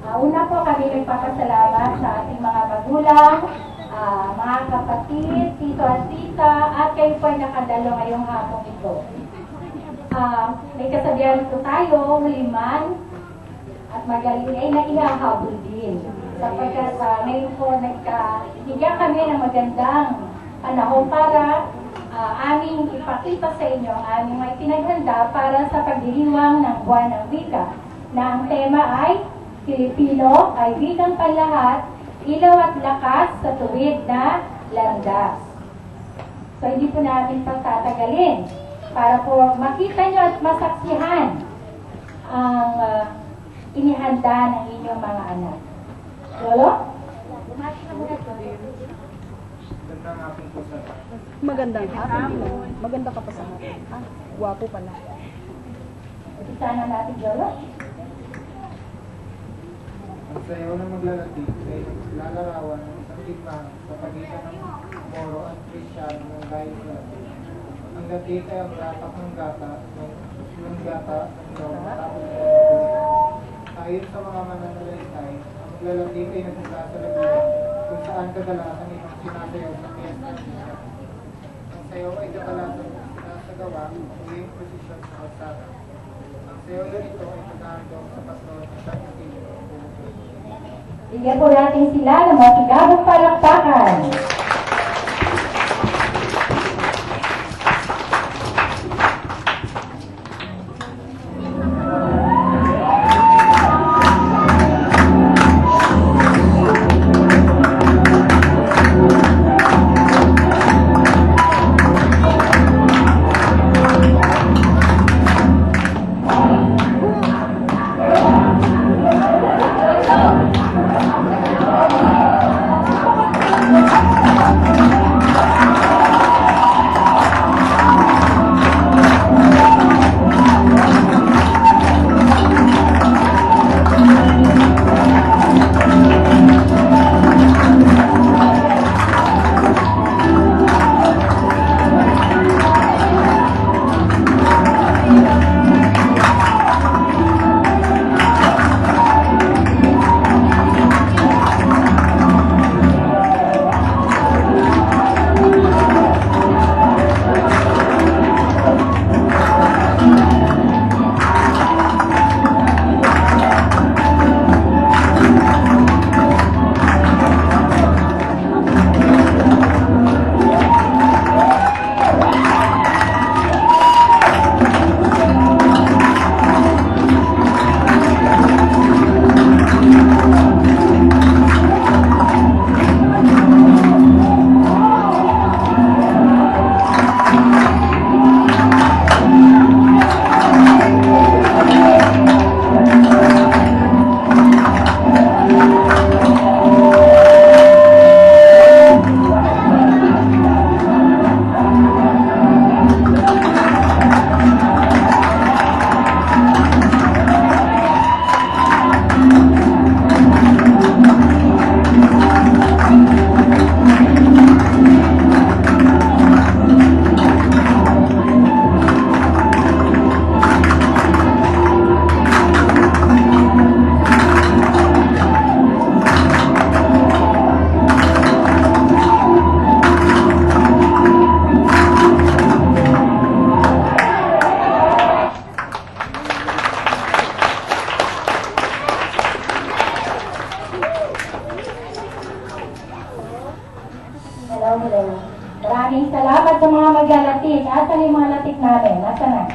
Una po kami nagpapasalamat sa ating mga magulang, mga kapatid, tito at tita, at kayo po ay nakadalo ngayong hapong ito. May kasabihan po tayo, huliman at magaling ay naihahabol din. Sapagkat ngayon po nagkahigyan kami ng magandang panahon para aming ipakita sa inyo ang aming may pinaghanda para sa pagdiriwang ng Buwan ng Wika, na ang tema ay Pilipino ay wikang panlahat, ilaw at lakas sa tuwid na landas. So hindi po namin pagtatagalin para po makita nyo at masaksihan ang inihanda ng inyong mga anak. Lolo? Magandang hapon. Maganda ka pa sa hapon. Guwapo pala. Isa na natin, Lolo. Ang sayaw na maglalati ay lalarawan ng isang digmaan sa pagitan ng Moro at Kristyano ng gayong lati. Ang latit ay ang ratak ng gata ng gata ng ilaw matapos ng ayon sa mga mananalaysay, ang maglalati ay nagmula sa Laguna kung saan kadalasan itong sinasayaw sa Fiesta Nila. Ang sayaw ay kadalasan sinasagawa ang tuwing posisyon sa kalsada. Ang sayaw ganito ay paghahandog sa patron at sa estilo. Bigyan po natin sila ng masigabong palakpakan. Maraming salamat sa mga maglalatid at sa mga latik namin. Nasa na?